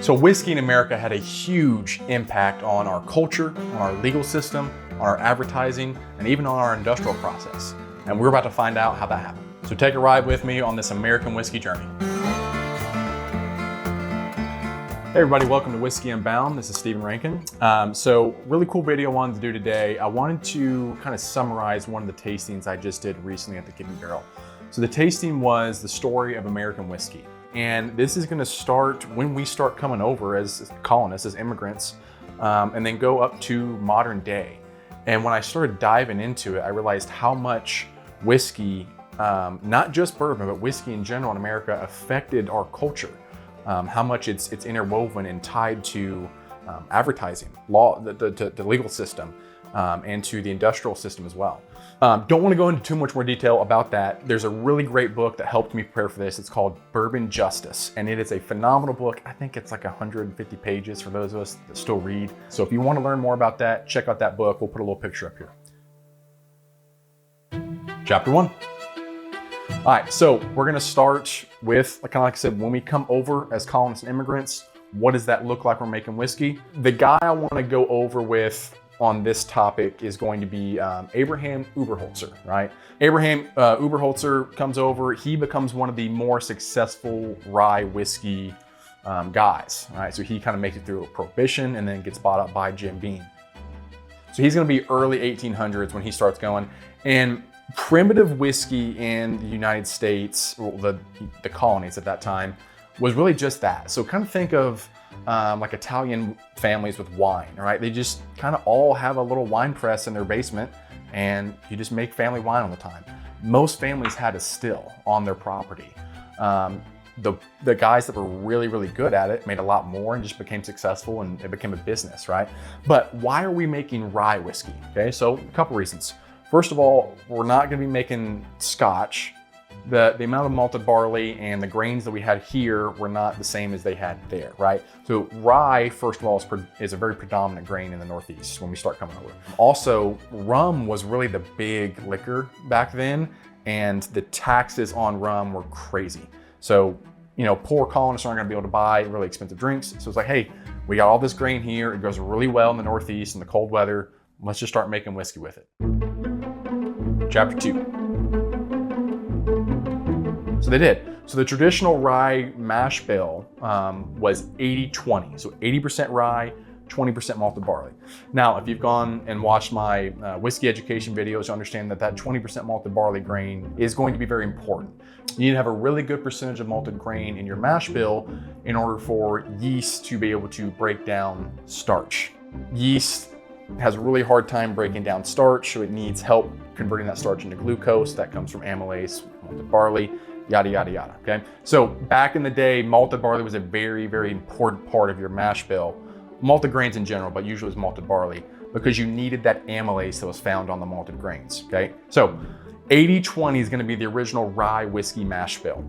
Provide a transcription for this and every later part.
So whiskey in America had a huge impact on our culture, on our legal system, on our advertising, and even on our industrial process. And we're about to find out how that happened. So take a ride with me on this American whiskey journey. Hey everybody, welcome to Whiskey Unbound. This is Stephen Rankin. So really cool video I wanted to do today. I wanted to kind of summarize one of the tastings I just did recently at the Kidney Barrel. So the tasting was the story of American whiskey. And this is gonna start when we start coming over as colonists, as immigrants, and then go up to modern day. And when I started diving into it, I realized how much whiskey, not just bourbon, but whiskey in general in America affected our culture. How much it's interwoven and tied to advertising, law, the legal system, and to the industrial system as well. Don't want to go into too much more detail about that. There's a really great book that helped me prepare for this. It's called Bourbon Justice, and it is a phenomenal book. I think it's like 150 pages for those of us that still read. So if you want to learn more about that, check out that book. We'll put a little picture up here. Chapter 1. All right, so we're gonna start with, kind of like I said, when we come over as colonists and immigrants, what does that look like when we're making whiskey? The guy I wanna go over with on this topic is going to be Abraham Uberholzer, right? Abraham Uberholzer comes over, he becomes one of the more successful rye whiskey guys, right? So he kind of makes it through Prohibition and then gets bought up by Jim Beam. So he's gonna be early 1800s when he starts going. And primitive whiskey in the United States, well, the colonies at that time, was really just that. So kind of think of like Italian families with wine, right? They just kind of all have a little wine press in their basement and you just make family wine all the time. Most families had a still on their property. The guys that were really, really good at it made a lot more and just became successful, and it became a business, right? But why are we making rye whiskey? Okay, so a couple reasons. First of all, we're not gonna be making Scotch. The amount of malted barley and the grains that we had here were not the same as they had there, right? So rye, first of all, is a very predominant grain in the Northeast when we start coming over. Also, rum was really the big liquor back then, and the taxes on rum were crazy. So, you know, poor colonists aren't gonna be able to buy really expensive drinks. So it's like, hey, we got all this grain here. It goes really well in the Northeast in the cold weather. Let's just start making whiskey with it. Chapter 2. So they did. So the traditional rye mash bill was 80-20. So 80% rye, 20% malted barley. Now, if you've gone and watched my whiskey education videos, you understand that 20% malted barley grain is going to be very important. You need to have a really good percentage of malted grain in your mash bill in order for yeast to be able to break down starch. Yeast has a really hard time breaking down starch, so it needs help converting that starch into glucose. That comes from amylase, malted barley, yada, yada, yada, okay? So back in the day, malted barley was a very, very important part of your mash bill. Malted grains in general, but usually it was malted barley, because you needed that amylase that was found on the malted grains, okay? So 80-20 is gonna be the original rye whiskey mash bill.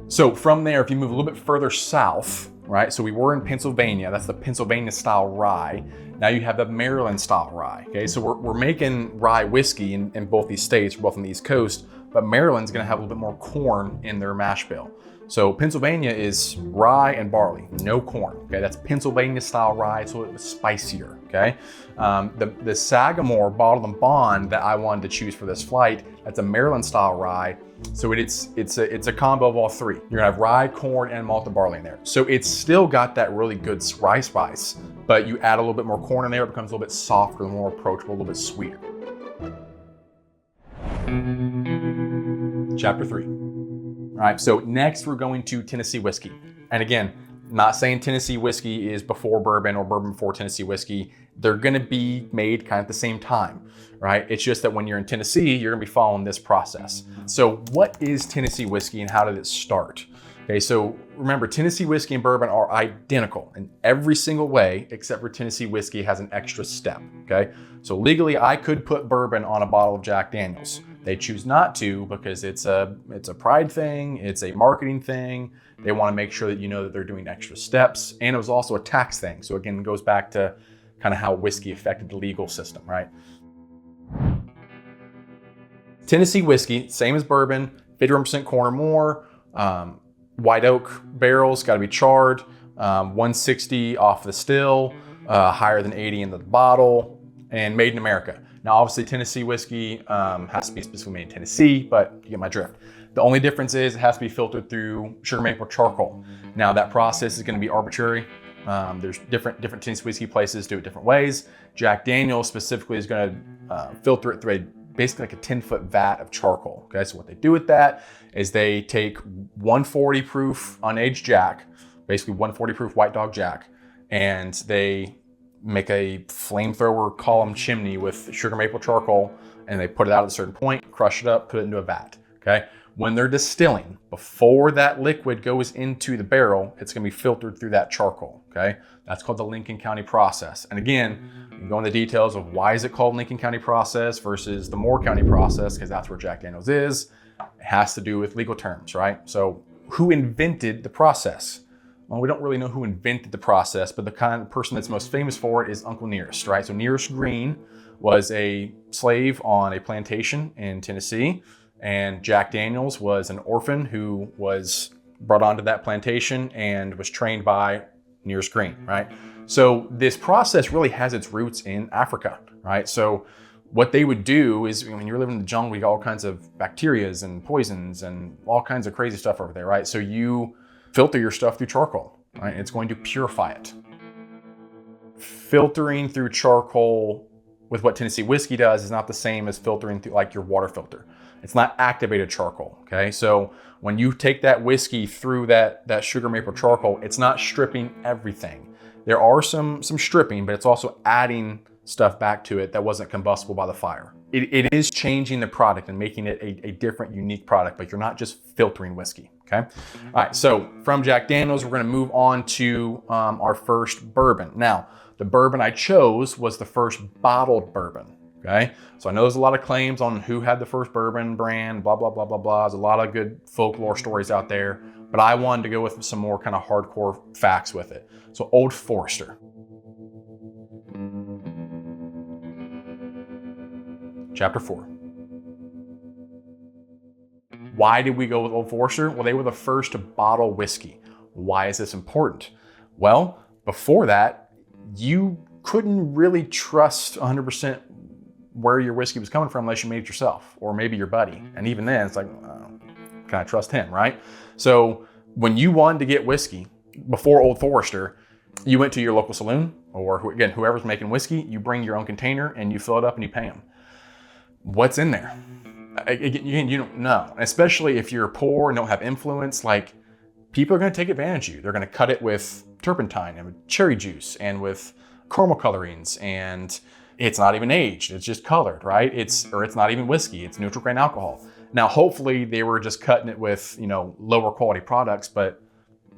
So from there, if you move a little bit further south, right? So we were in Pennsylvania, that's the Pennsylvania style rye. Now you have the Maryland style rye, okay? So we're making rye whiskey in both these states, we're both on the East Coast, but Maryland's gonna have a little bit more corn in their mash bill. So Pennsylvania is rye and barley, no corn, okay? That's Pennsylvania style rye, so it was spicier, okay? The Sagamore Bottled and Bond that I wanted to choose for this flight, that's a Maryland style rye. So it's a combo of all three. You're gonna have rye, corn, and malted barley in there. So it's still got that really good rye spice, but you add a little bit more corn in there, it becomes a little bit softer, more approachable, a little bit sweeter. Chapter 3. All right, so next we're going to Tennessee whiskey. And again, not saying Tennessee whiskey is before bourbon or bourbon before Tennessee whiskey. They're gonna be made kind of at the same time, right? It's just that when you're in Tennessee, you're gonna be following this process. So what is Tennessee whiskey and how did it start? Okay, so remember, Tennessee whiskey and bourbon are identical in every single way, except for Tennessee whiskey has an extra step, okay? So legally, I could put bourbon on a bottle of Jack Daniels. They choose not to because it's a pride thing, it's a marketing thing. They want to make sure that you know that they're doing extra steps. And it was also a tax thing. So again, it goes back to kind of how whiskey affected the legal system, right? Tennessee whiskey, same as bourbon, 51% corn or more, white oak barrels, got to be charred. 160 off the still, higher than 80 in the bottle, and made in America. Now, obviously, Tennessee whiskey has to be specifically made in Tennessee, but you get my drift. The only difference is it has to be filtered through sugar maple charcoal. Now, that process is going to be arbitrary. There's different Tennessee whiskey places do it different ways. Jack Daniel's specifically is going to filter it through basically like a 10-foot vat of charcoal. Okay, so what they do with that is they take 140 proof unaged Jack, basically 140 proof White Dog Jack, and they make a flamethrower column chimney with sugar maple charcoal, and they put it out at a certain point, crush it up, put it into a vat. Okay. When they're distilling, before that liquid goes into the barrel, it's going to be filtered through that charcoal. Okay. That's called the Lincoln County process. And again, you can go into the details of why is it called Lincoln County process versus the Moore County process, because that's where Jack Daniel's is. It has to do with legal terms, right? So who invented the process? Well, we don't really know who invented the process, but the kind of person that's most famous for it is Uncle Nearest, right? So Nearest Green was a slave on a plantation in Tennessee, and Jack Daniels was an orphan who was brought onto that plantation and was trained by Nearest Green, right? So this process really has its roots in Africa, right? So what they would do is, when you're living in the jungle, you got all kinds of bacterias and poisons and all kinds of crazy stuff over there, right? So you filter your stuff through charcoal, right? It's going to purify it. Filtering through charcoal with what Tennessee whiskey does is not the same as filtering through like your water filter. It's not activated charcoal, okay? So when you take that whiskey through that sugar maple charcoal, it's not stripping everything. There are some stripping, but it's also adding stuff back to it that wasn't combustible by the fire. It is changing the product and making it a different, unique product, but you're not just filtering whiskey, okay? All right, so from Jack Daniel's, we're gonna move on to our first bourbon. Now, the bourbon I chose was the first bottled bourbon, okay? So I know there's a lot of claims on who had the first bourbon brand, blah, blah, blah, blah, blah. There's a lot of good folklore stories out there, but I wanted to go with some more kind of hardcore facts with it. So Old Forester. Chapter 4. Why did we go with Old Forester? Well, they were the first to bottle whiskey. Why is this important? Well, before that, you couldn't really trust 100% where your whiskey was coming from unless you made it yourself, or maybe your buddy. And even then, it's like, can I trust him, right? So when you wanted to get whiskey before Old Forester, you went to your local saloon, or again, whoever's making whiskey, you bring your own container and you fill it up and you pay them. What's in there? Again, you don't know. Especially if you're poor and don't have influence, like, people are going to take advantage of you. They're going to cut it with turpentine and with cherry juice and with caramel colorings, and it's not even aged. It's just colored, right? It's not even whiskey. It's neutral grain alcohol. Now, hopefully they were just cutting it with, lower quality products, but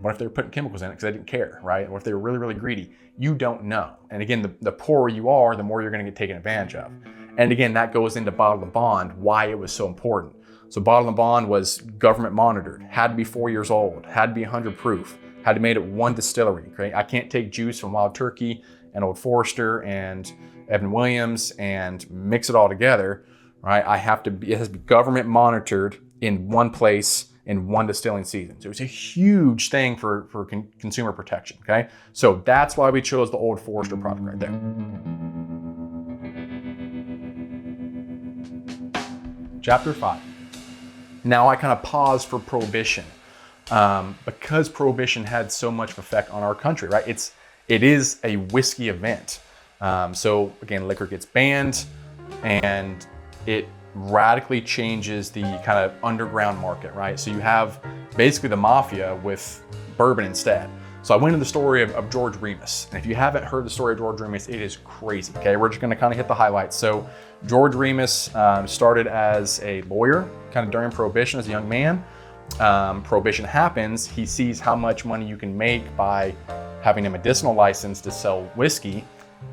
what if they were putting chemicals in it because they didn't care, right? Or if they were really, really greedy? You don't know. And again, the poorer you are, the more you're going to get taken advantage of. And again, that goes into bottle and bond, why it was so important. So bottle and bond was government monitored, had to be 4 years old, had to be 100 proof, had to be made at one distillery. Okay, I can't take juice from Wild Turkey and Old Forester and Evan Williams and mix it all together, right? It has to be government monitored in one place in one distilling season. So it's a huge thing for consumer protection, okay? So that's why we chose the Old Forester product right there. Chapter 5. Now I kind of paused for Prohibition because Prohibition had so much of effect on our country, right? It is a whiskey event. So again, liquor gets banned and it radically changes the kind of underground market, right? So you have basically the mafia with bourbon instead. So I went into the story of George Remus. And if you haven't heard the story of George Remus, it is crazy, okay? We're just gonna kind of hit the highlights. So George Remus started as a lawyer, kind of during Prohibition as a young man. Prohibition happens, he sees how much money you can make by having a medicinal license to sell whiskey.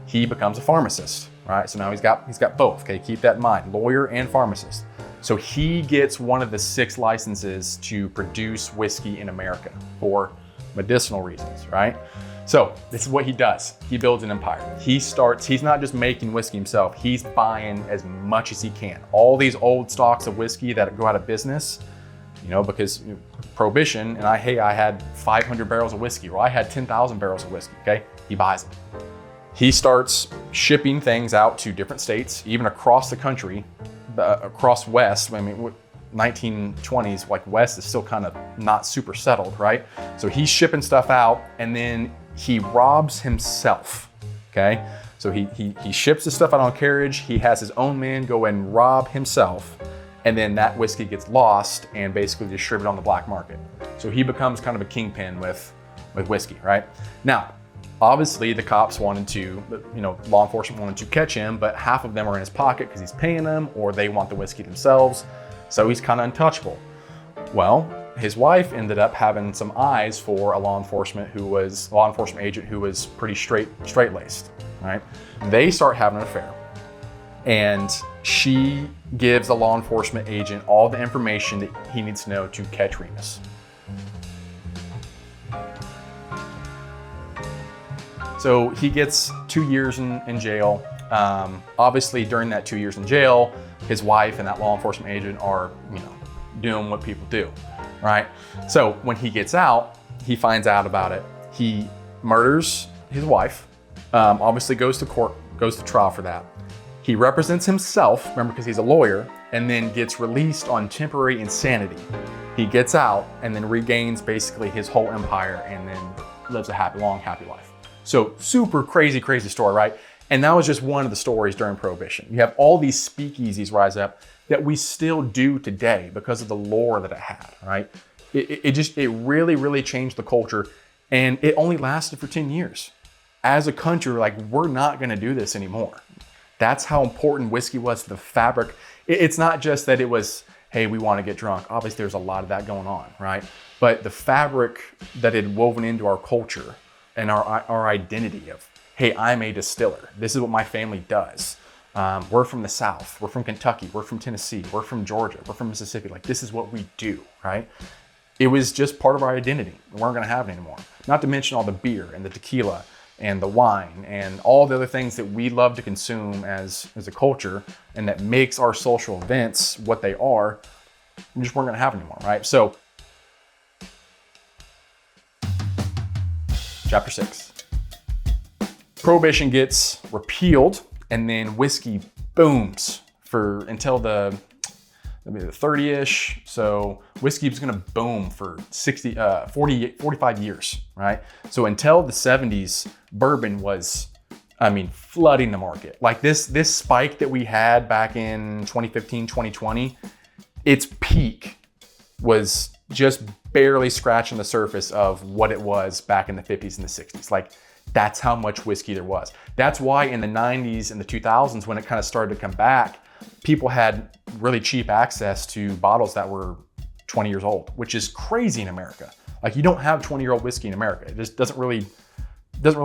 He becomes a pharmacist, right? So now he's got both, okay? Keep that in mind, lawyer and pharmacist. So he gets one of the 6 licenses to produce whiskey in America for medicinal reasons, right? So this is what he does. He builds an empire. He's not just making whiskey himself, he's buying as much as he can. All these old stocks of whiskey that go out of business, because Prohibition, and I had 500 barrels of whiskey, or I had 10,000 barrels of whiskey, okay? He buys them. He starts shipping things out to different states, even across the country, across West. 1920s, like West is still kind of not super settled, right? So he's shipping stuff out, and then he robs himself, okay? So he ships the stuff out on carriage. He has his own man go and rob himself, and then that whiskey gets lost and basically distributed on the black market. So he becomes kind of a kingpin with whiskey, right? Now, obviously the cops wanted to, law enforcement wanted to catch him, but half of them are in his pocket because he's paying them, or they want the whiskey themselves. So he's kind of untouchable. Well, his wife ended up having some eyes for a law enforcement agent who was pretty straight-laced, right? They start having an affair, and she gives the law enforcement agent all the information that he needs to know to catch Remus. So he gets 2 years in jail. Obviously, during that 2 years in jail, his wife and that law enforcement agent are, doing what people do, right? So when he gets out, he finds out about it. He murders his wife, obviously goes to court, goes to trial for that. He represents himself, remember, because he's a lawyer, and then gets released on temporary insanity. He gets out and then regains basically his whole empire and then lives a long, happy life. So super crazy story, right? And that was just one of the stories during Prohibition. You have all these speakeasies rise up that we still do today because of the lore that it had, right? It really, really changed the culture, and it only lasted for 10 years. As a country, we're not gonna do this anymore. That's how important whiskey was to the fabric. It's not just that it was, hey, we wanna get drunk. Obviously there's a lot of that going on, right? But the fabric that had woven into our culture and our identity of, hey, I'm a distiller. This is what my family does. We're from the South, we're from Kentucky, we're from Tennessee, we're from Georgia, we're from Mississippi. This is what we do, right? It was just part of our identity. We weren't gonna have it anymore. Not to mention all the beer and the tequila and the wine and all the other things that we love to consume as a culture and that makes our social events what they are. We just weren't gonna have it anymore, right? So, Chapter 6. Prohibition gets repealed, and then whiskey booms until the 30-ish. So whiskey was gonna boom for 45 years, right? So until the 70s, bourbon was, flooding the market. This spike that we had back in 2015, 2020, its peak was just barely scratching the surface of what it was back in the 50s and the 60s. That's how much whiskey there was. That's why in the 90s and the 2000s, when it kind of started to come back, people had really cheap access to bottles that were 20 years old, which is crazy in America. You don't have 20-year-old whiskey in America. It just doesn't really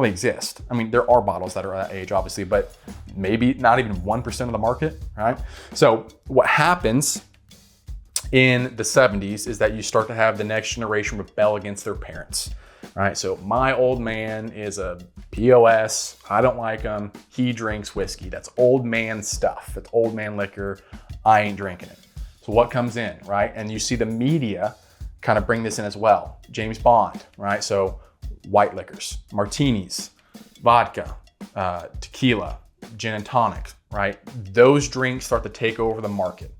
exist. There are bottles that are that age, obviously, but maybe not even 1% of the market, right? So what happens in the 70s is that you start to have the next generation rebel against their parents, right? So my old man is a POS. I don't like him. He drinks whiskey. That's old man stuff. That's old man liquor. I ain't drinking it. So what comes in, right? And you see the media kind of bring this in as well. James Bond, right? So white liquors, martinis, vodka, tequila, gin and tonic, right? Those drinks start to take over the market.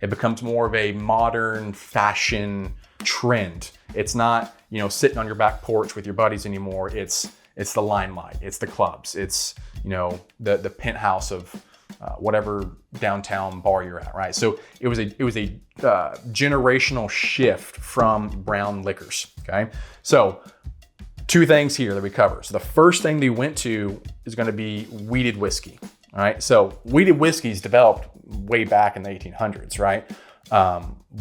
It becomes more of a modern fashion trend. It's not, sitting on your back porch with your buddies anymore. It's the limelight. It's the clubs. It's, the penthouse of whatever downtown bar you're at, right? So it was a generational shift from brown liquors. Okay, so two things here that we cover. So the first thing they went to is going to be wheated whiskey. All right, so wheated whiskey is developed way back in the 1800s, right?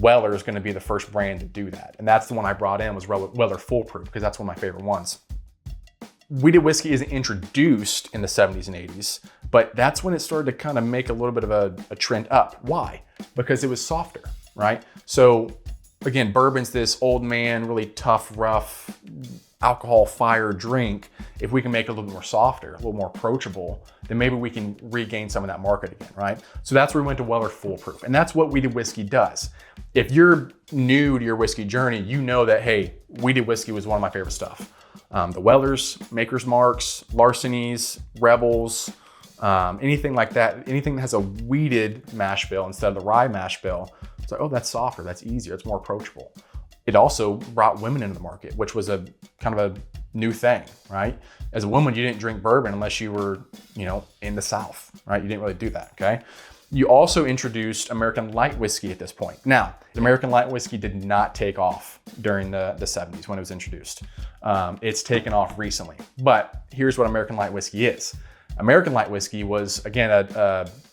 Weller is going to be the first brand to do that, and that's the one I brought in was Weller Foolproof because that's one of my favorite ones. Wheated whiskey isn't introduced in the 70s and 80s, but that's when it started to kind of make a little bit of a trend up. Why? Because it was softer, right? So again, bourbon's this old man, really tough, rough, alcohol fire drink, if we can make it a little bit more softer, a little more approachable, then maybe we can regain some of that market again, right? So that's where we went to Weller Full Proof. And that's what Wheated Whiskey does. If you're new to your whiskey journey, you know that, hey, Wheated Whiskey was one of my favorite stuff. The Wellers, Maker's Marks, Larcenies, Rebels, anything like that, anything that has a wheated mash bill instead of the rye mash bill, it's like, oh, that's softer, that's easier, it's more approachable. It also brought women into the market, which was a kind of a new thing, right? As a woman, you didn't drink bourbon unless you were, in the South, right? You didn't really do that, okay? You also introduced American light whiskey at this point. Now, American light whiskey did not take off during the 70s when it was introduced. It's taken off recently, but here's what American light whiskey is. American light whiskey was, again,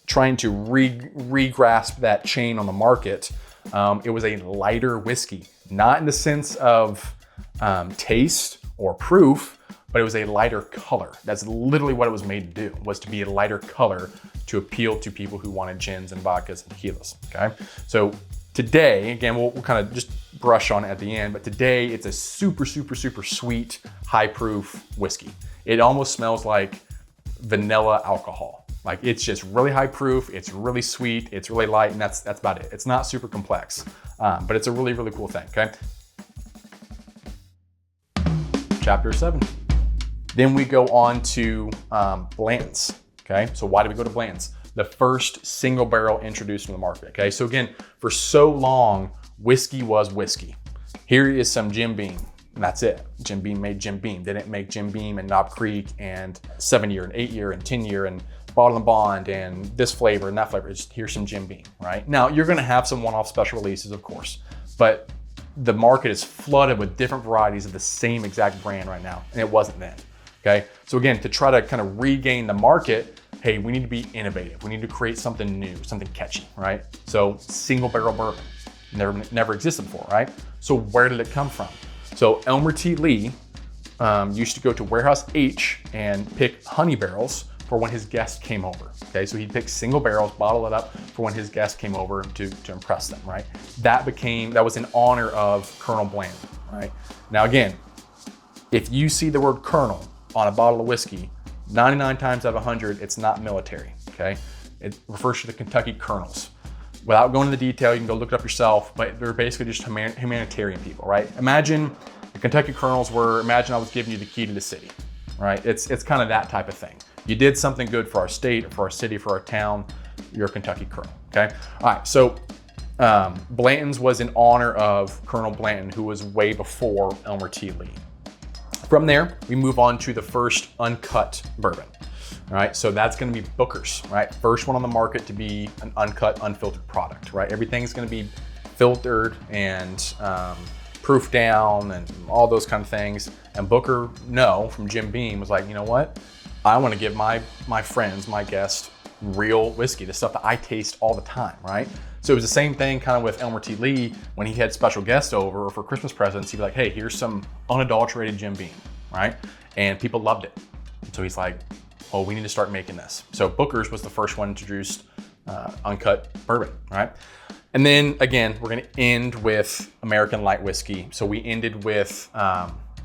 trying to re-grasp that chain on the market. It was a lighter whiskey, not in the sense of taste or proof, but it was a lighter color. That's literally what it was made to do, was to be a lighter color to appeal to people who wanted gins and vodkas and tequilas, okay? So today, again, we'll kind of just brush on it at the end, but today it's a super, super, super sweet, high proof whiskey. It almost smells like vanilla alcohol. Like, it's just really high proof, it's really sweet, it's really light, and that's about it. It's not super complex, but it's a really, really cool thing, okay? Chapter 7. Then we go on to Blanton's, okay? So why did we go to Blanton's? The first single barrel introduced in the market, okay? So again, for so long, whiskey was whiskey. Here is some Jim Beam, and that's it. Jim Beam made Jim Beam. They didn't make Jim Beam and Knob Creek and 7-year and 8-year and 10-year and Bottle and Bond and this flavor and that flavor. Just here's some Jim Beam, right? Now, you're gonna have some one-off special releases, of course, but the market is flooded with different varieties of the same exact brand right now, and it wasn't then, okay? So again, to try to kind of regain the market, hey, we need to be innovative. We need to create something new, something catchy, right? So single barrel bourbon, never existed before, right? So where did it come from? So Elmer T. Lee used to go to Warehouse H and pick honey barrels for when his guests came over, okay? So he'd pick single barrels, bottle it up for when his guests came over to impress them, right? That was in honor of Colonel Blanton, right? Now again, if you see the word Colonel on a bottle of whiskey, 99 times out of 100, it's not military, okay? It refers to the Kentucky Colonels. Without going into detail, you can go look it up yourself, but they're basically just humanitarian people, right? Imagine the Kentucky Colonels imagine I was giving you the key to the city, right? It's kind of that type of thing. You did something good for our state, for our city, for our town, you're a Kentucky Colonel, okay? All right, so Blanton's was in honor of Colonel Blanton, who was way before Elmer T. Lee. From there, we move on to the first uncut bourbon. All right, so that's gonna be Booker's, right? First one on the market to be an uncut, unfiltered product, right? Everything's gonna be filtered and proof down and all those kind of things. And Booker, from Jim Beam, was like, you know what? I wanna give my friends, my guests, real whiskey, the stuff that I taste all the time, right? So it was the same thing kind of with Elmer T. Lee when he had special guests over or for Christmas presents. He'd be like, hey, here's some unadulterated Jim Beam, right? And people loved it. So he's like, oh, we need to start making this. So Booker's was the first one introduced uncut bourbon, right? And then again, we're gonna end with American light whiskey. So we ended with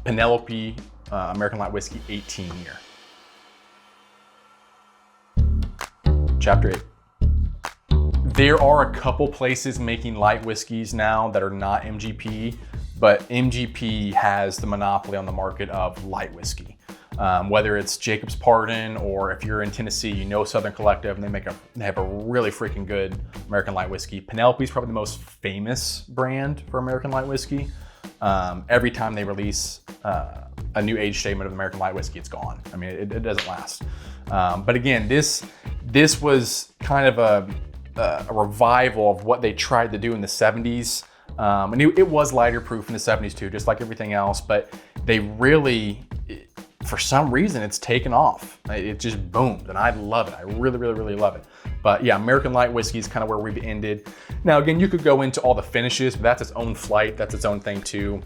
Penelope American light whiskey 18-year. Chapter 8. There are a couple places making light whiskeys now that are not MGP, but MGP has the monopoly on the market of light whiskey. Whether it's Jacob's Pardon or if you're in Tennessee, you know Southern Collective, and they have a really freaking good American light whiskey. Penelope is probably the most famous brand for American light whiskey. Every time they release a new age statement of American light whiskey, it's gone. I mean, it doesn't last. But again, this was kind of a revival of what they tried to do in the 70s. And it was lighter proof in the 70s too, just like everything else, but they really, for some reason, it's taken off. It just boomed, and I love it. I really, really, really love it. But yeah, American light whiskey is kind of where we've ended. Now, again, you could go into all the finishes, but that's its own flight. That's its own thing too.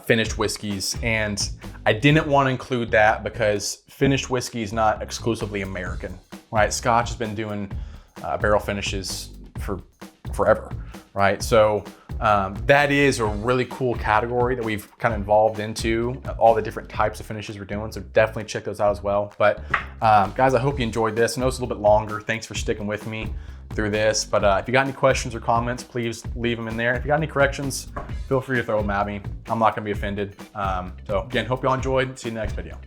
Finished whiskeys. And I didn't want to include that because finished whiskey is not exclusively American, right? Scotch has been doing barrel finishes for forever, right? So that is a really cool category that we've kind of evolved into, all the different types of finishes we're doing. So definitely check those out as well. But guys, I hope you enjoyed this. I know it's a little bit longer. Thanks for sticking with me through this. But if you got any questions or comments, please leave them in there. If you got any corrections, feel free to throw them at me. I'm not gonna be offended. So again, hope y'all enjoyed. See you in the next video.